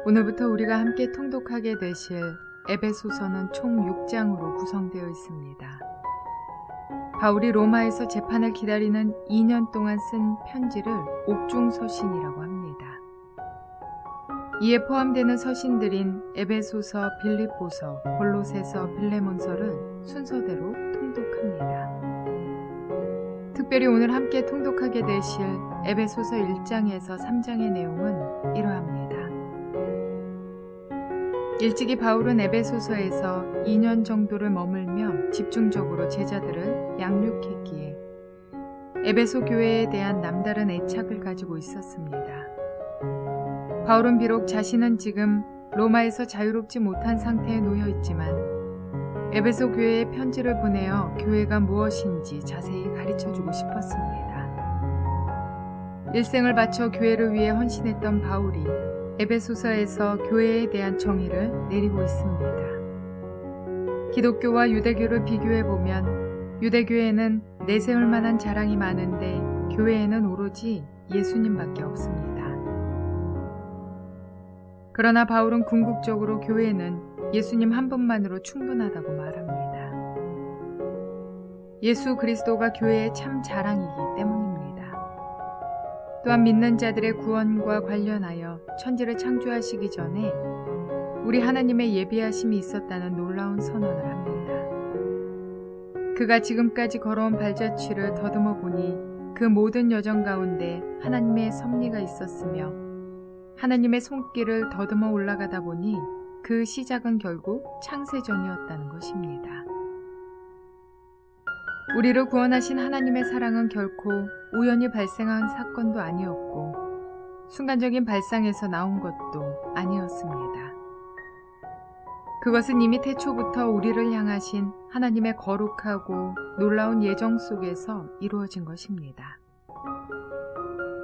오늘부터 우리가 함께 통독하게 되실 에베소서는 총 6장으로 구성되어 있습니다. 바울이 로마에서 재판을 기다리는 2년 동안 쓴 편지를 옥중서신이라고 합니다. 이에 포함되는 서신들인 에베소서, 빌립보서, 골로새서, 빌레몬서를 순서대로 통독합니다. 특별히 오늘 함께 통독하게 되실 에베소서 1장에서 3장의 내용은 이러합니다. 일찍이 바울은 에베소서에서 2년 정도를 머물며 집중적으로 제자들을 양육했기에 에베소 교회에 대한 남다른 애착을 가지고 있었습니다. 바울은 비록 자신은 지금 로마에서 자유롭지 못한 상태에 놓여 있지만 에베소 교회에 편지를 보내어 교회가 무엇인지 자세히 가르쳐주고 싶었습니다. 일생을 바쳐 교회를 위해 헌신했던 바울이 에베소서에서 교회에 대한 정의를 내리고 있습니다. 기독교와 유대교를 비교해보면 유대교에는 내세울 만한 자랑이 많은데 교회에는 오로지 예수님밖에 없습니다. 그러나 바울은 궁극적으로 교회는 예수님 한 분만으로 충분하다고 말합니다. 예수 그리스도가 교회의 참 자랑이기 때문입니다. 또한 믿는 자들의 구원과 관련하여 천지를 창조하시기 전에 우리 하나님의 예비하심이 있었다는 놀라운 선언을 합니다. 그가 지금까지 걸어온 발자취를 더듬어 보니 그 모든 여정 가운데 하나님의 섭리가 있었으며 하나님의 손길을 더듬어 올라가다 보니 그 시작은 결국 창세전이었다는 것입니다. 우리를 구원하신 하나님의 사랑은 결코 우연히 발생한 사건도 아니었고 순간적인 발상에서 나온 것도 아니었습니다. 그것은 이미 태초부터 우리를 향하신 하나님의 거룩하고 놀라운 예정 속에서 이루어진 것입니다.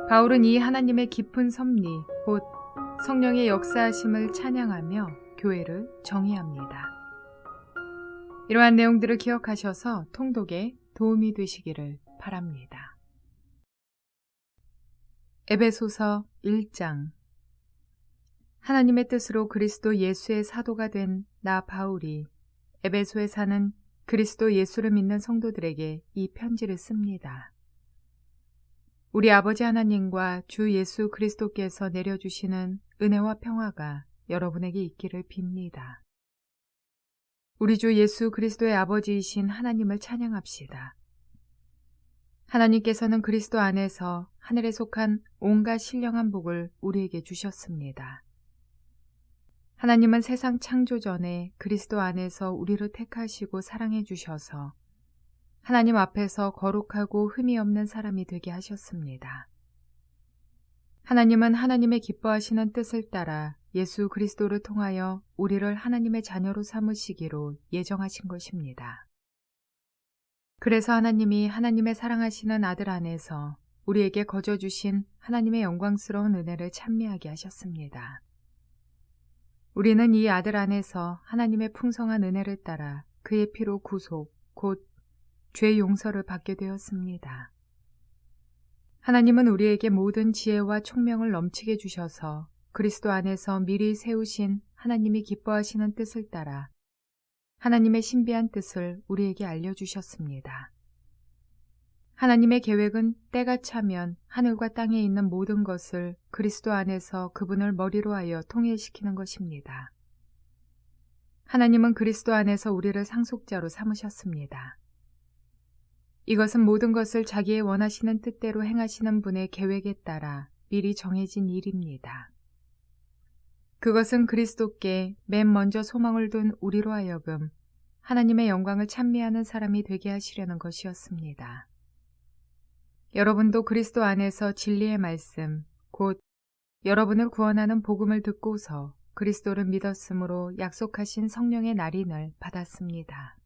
바울은 이 하나님의 깊은 섭리, 곧 성령의 역사하심을 찬양하며 교회를 정의합니다. 이러한 내용들을 기억하셔서 통독에 도움이 되시기를 바랍니다. 에베소서 1장. 하나님의 뜻으로 그리스도 예수의 사도가 된 나 바울이 에베소에 사는 그리스도 예수를 믿는 성도들에게 이 편지를 씁니다. 우리 아버지 하나님과 주 예수 그리스도께서 내려주시는 은혜와 평화가 여러분에게 있기를 빕니다. 우리 주 예수 그리스도의 아버지이신 하나님을 찬양합시다. 하나님께서는 그리스도 안에서 하늘에 속한 온갖 신령한 복을 우리에게 주셨습니다. 하나님은 세상 창조 전에 그리스도 안에서 우리를 택하시고 사랑해 주셔서 하나님 앞에서 거룩하고 흠이 없는 사람이 되게 하셨습니다. 하나님은 하나님의 기뻐하시는 뜻을 따라 예수 그리스도를 통하여 우리를 하나님의 자녀로 삼으시기로 예정하신 것입니다. 그래서 하나님이 하나님의 사랑하시는 아들 안에서 우리에게 거저 주신 하나님의 영광스러운 은혜를 찬미하게 하셨습니다. 우리는 이 아들 안에서 하나님의 풍성한 은혜를 따라 그의 피로 구속, 곧 죄 용서를 받게 되었습니다. 하나님은 우리에게 모든 지혜와 총명을 넘치게 주셔서 그리스도 안에서 미리 세우신 하나님이 기뻐하시는 뜻을 따라 하나님의 신비한 뜻을 우리에게 알려주셨습니다. 하나님의 계획은 때가 차면 하늘과 땅에 있는 모든 것을 그리스도 안에서 그분을 머리로 하여 통일시키는 것입니다. 하나님은 그리스도 안에서 우리를 상속자로 삼으셨습니다. 이것은 모든 것을 자기의 원하시는 뜻대로 행하시는 분의 계획에 따라 미리 정해진 일입니다. 그것은 그리스도께 맨 먼저 소망을 둔 우리로 하여금 하나님의 영광을 찬미하는 사람이 되게 하시려는 것이었습니다. 여러분도 그리스도 안에서 진리의 말씀, 곧 여러분을 구원하는 복음을 듣고서 그리스도를 믿었으므로 약속하신 성령의 날인을 받았습니다.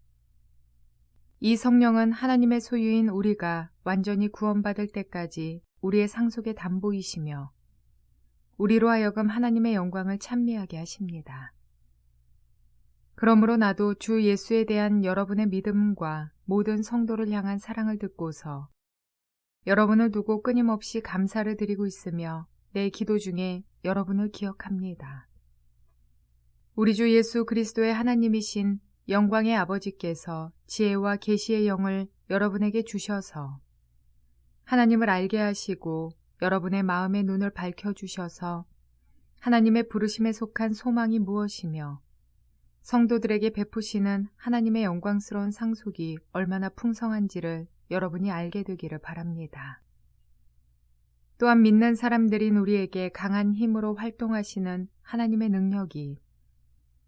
이 성령은 하나님의 소유인 우리가 완전히 구원받을 때까지 우리의 상속의 담보이시며 우리로 하여금 하나님의 영광을 찬미하게 하십니다. 그러므로 나도 주 예수에 대한 여러분의 믿음과 모든 성도를 향한 사랑을 듣고서 여러분을 두고 끊임없이 감사를 드리고 있으며 내 기도 중에 여러분을 기억합니다. 우리 주 예수 그리스도의 하나님이신 영광의 아버지께서 지혜와 계시의 영을 여러분에게 주셔서 하나님을 알게 하시고 여러분의 마음의 눈을 밝혀주셔서 하나님의 부르심에 속한 소망이 무엇이며 성도들에게 베푸시는 하나님의 영광스러운 상속이 얼마나 풍성한지를 여러분이 알게 되기를 바랍니다. 또한 믿는 사람들인 우리에게 강한 힘으로 활동하시는 하나님의 능력이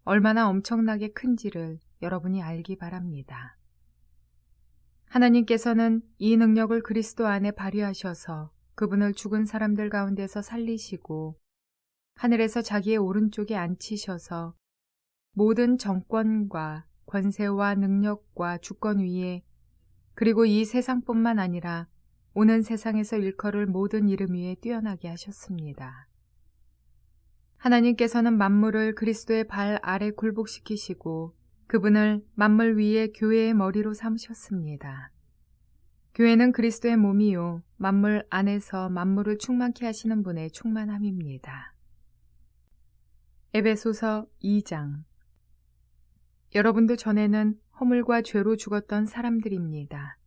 얼마나 엄청나게 큰지를 여러분이 알기 바랍니다. 하나님께서는 이 능력을 그리스도 안에 발휘하셔서 그분을 죽은 사람들 가운데서 살리시고 하늘에서 자기의 오른쪽에 앉히셔서 모든 정권과 권세와 능력과 주권 위에 그리고 이 세상뿐만 아니라 오는 세상에서 일컬을 모든 이름 위에 뛰어나게 하셨습니다. 하나님께서는 만물을 그리스도의 발 아래 굴복시키시고 그분을 만물 위에 교회의 머리로 삼으셨습니다. 교회는 그리스도의 몸이요 만물 안에서 만물을 충만케 하시는 분의 충만함입니다. 에베소서 2장. 여러분도 전에는 허물과 죄로 죽었던 사람들입니다.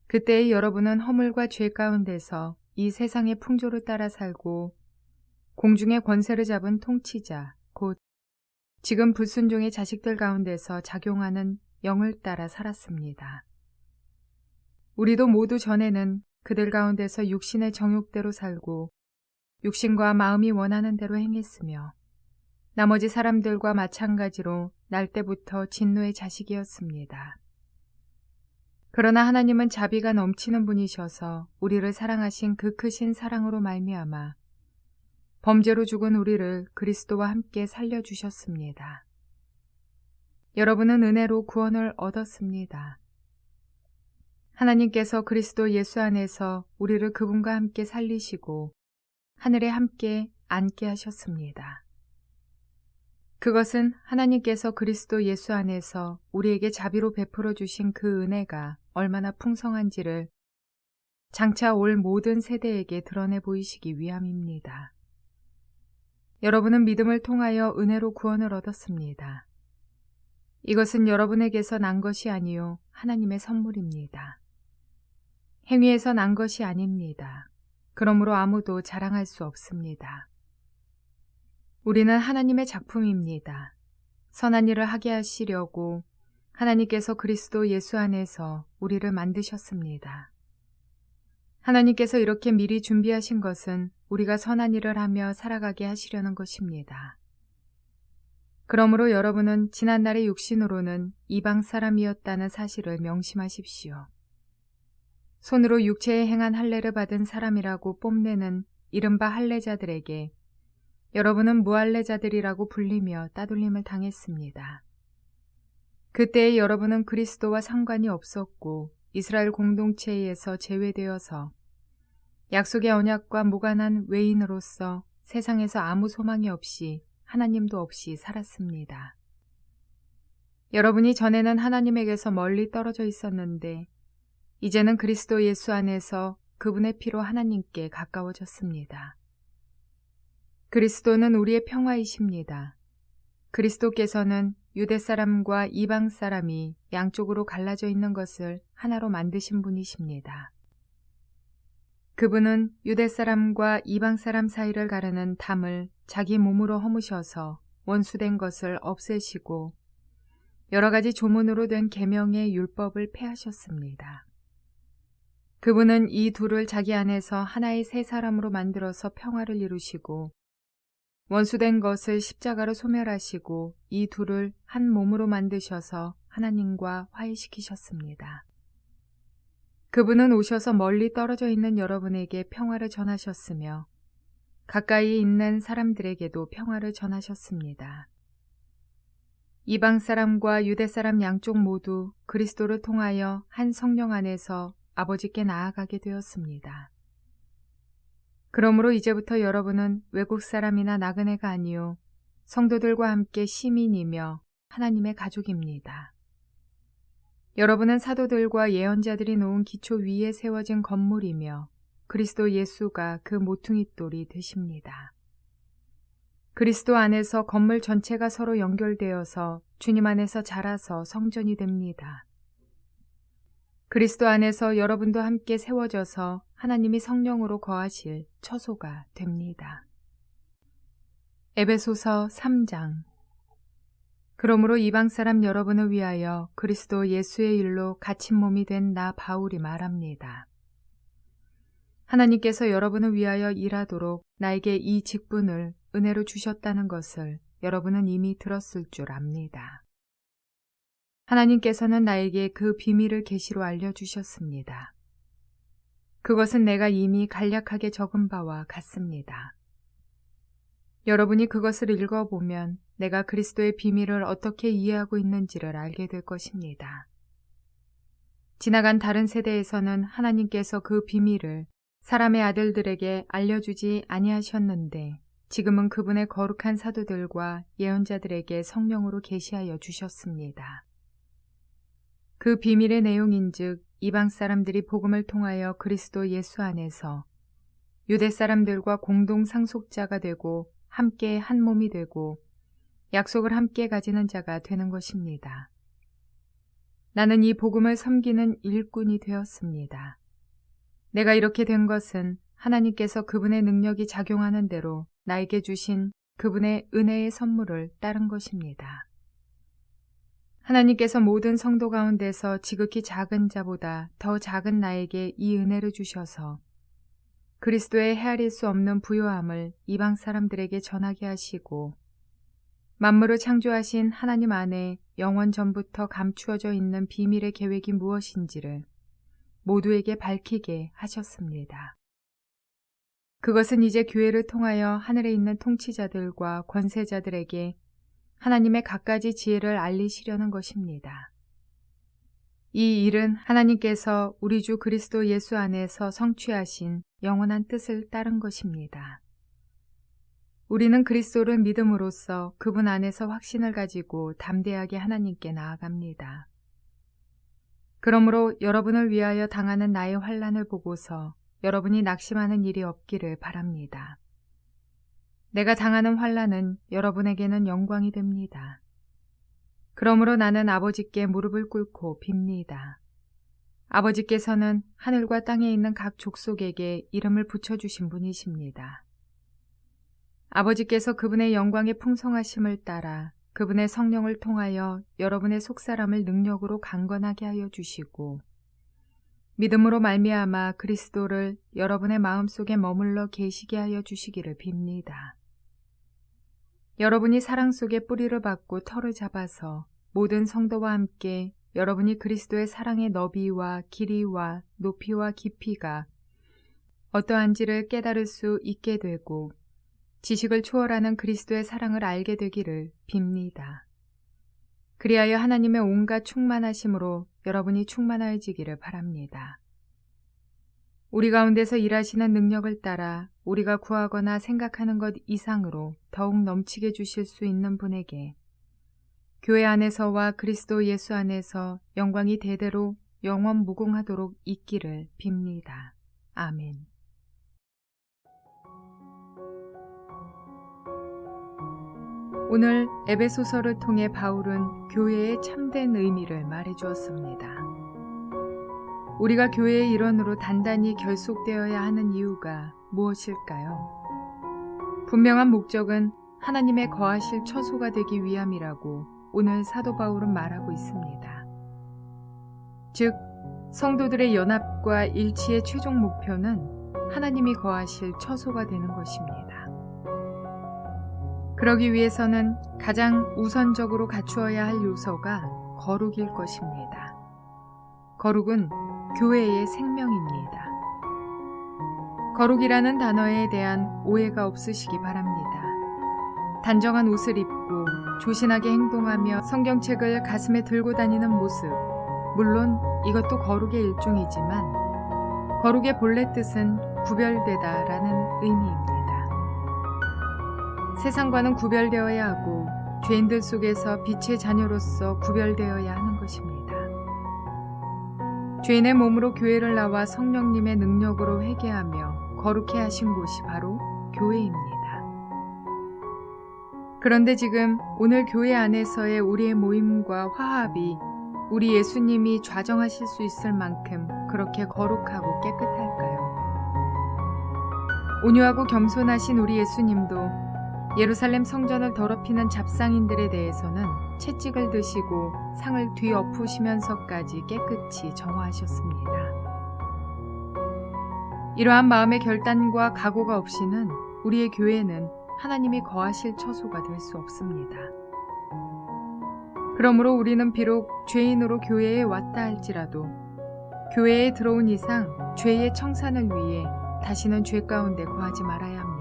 그때의 여러분은 허물과 죄 가운데서 이 세상의 풍조를 따라 살고 공중의 권세를 잡은 통치자, 곧 지금 불순종의 자식들 가운데서 작용하는 영을 따라 살았습니다. 우리도 모두 전에는 그들 가운데서 육신의 정욕대로 살고 육신과 마음이 원하는 대로 행했으며 나머지 사람들과 마찬가지로 날 때부터 진노의 자식이었습니다. 그러나 하나님은 자비가 넘치는 분이셔서 우리를 사랑하신 그 크신 사랑으로 말미암아 범죄로 죽은 우리를 그리스도와 함께 살려주셨습니다. 여러분은 은혜로 구원을 얻었습니다. 하나님께서 그리스도 예수 안에서 우리를 그분과 함께 살리시고 하늘에 함께 앉게 하셨습니다. 그것은 하나님께서 그리스도 예수 안에서 우리에게 자비로 베풀어 주신 그 은혜가 얼마나 풍성한지를 장차 올 모든 세대에게 드러내 보이시기 위함입니다. 여러분은 믿음을 통하여 은혜로 구원을 얻었습니다. 이것은 여러분에게서 난 것이 아니요 하나님의 선물입니다. 행위에서 난 것이 아닙니다. 그러므로 아무도 자랑할 수 없습니다. 우리는 하나님의 작품입니다. 선한 일을 하게 하시려고 하나님께서 그리스도 예수 안에서 우리를 만드셨습니다. 하나님께서 이렇게 미리 준비하신 것은 우리가 선한 일을 하며 살아가게 하시려는 것입니다. 그러므로 여러분은 지난날의 육신으로는 이방 사람이었다는 사실을 명심하십시오. 손으로 육체에 행한 할례를 받은 사람이라고 뽐내는 이른바 할례자들에게 여러분은 무할례자들이라고 불리며 따돌림을 당했습니다. 그때의 여러분은 그리스도와 상관이 없었고 이스라엘 공동체에서 제외되어서 약속의 언약과 무관한 외인으로서 세상에서 아무 소망이 없이 하나님도 없이 살았습니다. 여러분이 전에는 하나님에게서 멀리 떨어져 있었는데 이제는 그리스도 예수 안에서 그분의 피로 하나님께 가까워졌습니다. 그리스도는 우리의 평화이십니다. 그리스도께서는 유대 사람과 이방 사람이 양쪽으로 갈라져 있는 것을 하나로 만드신 분이십니다. 그분은 유대 사람과 이방 사람 사이를 가르는 담을 자기 몸으로 허무셔서 원수된 것을 없애시고 여러 가지 조문으로 된 계명의 율법을 폐하셨습니다. 그분은 이 둘을 자기 안에서 하나의 새 사람으로 만들어서 평화를 이루시고 원수된 것을 십자가로 소멸하시고 이 둘을 한 몸으로 만드셔서 하나님과 화해시키셨습니다. 그분은 오셔서 멀리 떨어져 있는 여러분에게 평화를 전하셨으며 가까이 있는 사람들에게도 평화를 전하셨습니다. 이방 사람과 유대 사람 양쪽 모두 그리스도를 통하여 한 성령 안에서 아버지께 나아가게 되었습니다. 그러므로 이제부터 여러분은 외국 사람이나 나그네가 아니요 성도들과 함께 시민이며 하나님의 가족입니다. 여러분은 사도들과 예언자들이 놓은 기초 위에 세워진 건물이며 그리스도 예수가 그 모퉁이돌이 되십니다. 그리스도 안에서 건물 전체가 서로 연결되어서 주님 안에서 자라서 성전이 됩니다. 그리스도 안에서 여러분도 함께 세워져서 하나님이 성령으로 거하실 처소가 됩니다. 에베소서 3장. 그러므로 이방 사람 여러분을 위하여 그리스도 예수의 일로 갇힌 몸이 된 나 바울이 말합니다. 하나님께서 여러분을 위하여 일하도록 나에게 이 직분을 은혜로 주셨다는 것을 여러분은 이미 들었을 줄 압니다. 하나님께서는 나에게 그 비밀을 계시로 알려주셨습니다. 그것은 내가 이미 간략하게 적은 바와 같습니다. 여러분이 그것을 읽어보면 내가 그리스도의 비밀을 어떻게 이해하고 있는지를 알게 될 것입니다. 지나간 다른 세대에서는 하나님께서 그 비밀을 사람의 아들들에게 알려주지 아니하셨는데 지금은 그분의 거룩한 사도들과 예언자들에게 성령으로 계시하여 주셨습니다. 그 비밀의 내용인즉 이방 사람들이 복음을 통하여 그리스도 예수 안에서 유대 사람들과 공동 상속자가 되고 함께 한 몸이 되고 약속을 함께 가지는 자가 되는 것입니다. 나는 이 복음을 섬기는 일꾼이 되었습니다. 내가 이렇게 된 것은 하나님께서 그분의 능력이 작용하는 대로 나에게 주신 그분의 은혜의 선물을 따른 것입니다. 하나님께서 모든 성도 가운데서 지극히 작은 자보다 더 작은 나에게 이 은혜를 주셔서 그리스도의 헤아릴 수 없는 부요함을 이방 사람들에게 전하게 하시고 만물을 창조하신 하나님 안에 영원 전부터 감추어져 있는 비밀의 계획이 무엇인지를 모두에게 밝히게 하셨습니다. 그것은 이제 교회를 통하여 하늘에 있는 통치자들과 권세자들에게 하나님의 갖가지 지혜를 알리시려는 것입니다. 이 일은 하나님께서 우리 주 그리스도 예수 안에서 성취하신 영원한 뜻을 따른 것입니다. 우리는 그리스도를 믿음으로써 그분 안에서 확신을 가지고 담대하게 하나님께 나아갑니다. 그러므로 여러분을 위하여 당하는 나의 환난을 보고서 여러분이 낙심하는 일이 없기를 바랍니다. 내가 당하는 환난은 여러분에게는 영광이 됩니다. 그러므로 나는 아버지께 무릎을 꿇고 빕니다. 아버지께서는 하늘과 땅에 있는 각 족속에게 이름을 붙여주신 분이십니다. 아버지께서 그분의 영광의 풍성하심을 따라 그분의 성령을 통하여 여러분의 속사람을 능력으로 강건하게 하여 주시고 믿음으로 말미암아 그리스도를 여러분의 마음속에 머물러 계시게 하여 주시기를 빕니다. 여러분이 사랑 속에 뿌리를 받고 털을 잡아서 모든 성도와 함께 여러분이 그리스도의 사랑의 너비와 길이와 높이와 깊이가 어떠한지를 깨달을 수 있게 되고 지식을 초월하는 그리스도의 사랑을 알게 되기를 빕니다. 그리하여 하나님의 온갖 충만하심으로 여러분이 충만해지기를 바랍니다. 우리 가운데서 일하시는 능력을 따라 우리가 구하거나 생각하는 것 이상으로 더욱 넘치게 주실 수 있는 분에게 교회 안에서와 그리스도 예수 안에서 영광이 대대로 영원 무궁하도록 있기를 빕니다. 아멘. 오늘 에베소서를 통해 바울은 교회의 참된 의미를 말해주었습니다. 우리가 교회의 일원으로 단단히 결속되어야 하는 이유가 무엇일까요? 분명한 목적은 하나님의 거하실 처소가 되기 위함이라고 오늘 사도 바울은 말하고 있습니다. 즉, 성도들의 연합과 일치의 최종 목표는 하나님이 거하실 처소가 되는 것입니다. 그러기 위해서는 가장 우선적으로 갖추어야 할 요소가 거룩일 것입니다. 거룩은 교회의 생명입니다. 거룩이라는 단어에 대한 오해가 없으시기 바랍니다. 단정한 옷을 입고 조신하게 행동하며 성경책을 가슴에 들고 다니는 모습, 물론 이것도 거룩의 일종이지만 거룩의 본래 뜻은 구별되다라는 의미입니다. 세상과는 구별되어야 하고 죄인들 속에서 빛의 자녀로서 구별되어야 하는 것입니다. 죄인의 몸으로 교회를 나와 성령님의 능력으로 회개하며 거룩해 하신 곳이 바로 교회입니다. 그런데 지금 오늘 교회 안에서의 우리의 모임과 화합이 우리 예수님이 좌정하실 수 있을 만큼 그렇게 거룩하고 깨끗할까요? 온유하고 겸손하신 우리 예수님도 예루살렘 성전을 더럽히는 잡상인들에 대해서는 채찍을 드시고 상을 뒤엎으시면서까지 깨끗이 정화하셨습니다. 이러한 마음의 결단과 각오가 없이는 우리의 교회는 하나님이 거하실 처소가 될 수 없습니다. 그러므로 우리는 비록 죄인으로 교회에 왔다 할지라도 교회에 들어온 이상 죄의 청산을 위해 다시는 죄 가운데 거하지 말아야 합니다.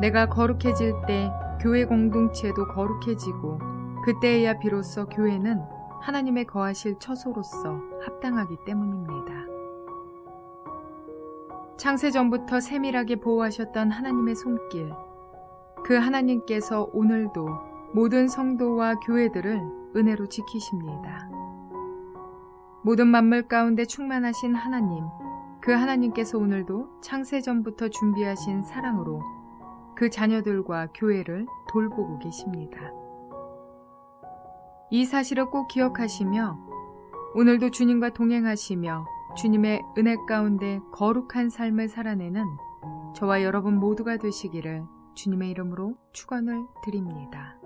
내가 거룩해질 때 교회 공동체도 거룩해지고 그때에야 비로소 교회는 하나님의 거하실 처소로서 합당하기 때문입니다. 창세전부터 세밀하게 보호하셨던 하나님의 손길, 그 하나님께서 오늘도 모든 성도와 교회들을 은혜로 지키십니다. 모든 만물 가운데 충만하신 하나님, 그 하나님께서 오늘도 창세전부터 준비하신 사랑으로 그 자녀들과 교회를 돌보고 계십니다. 이 사실을 꼭 기억하시며 오늘도 주님과 동행하시며 주님의 은혜 가운데 거룩한 삶을 살아내는 저와 여러분 모두가 되시기를 주님의 이름으로 축원을 드립니다.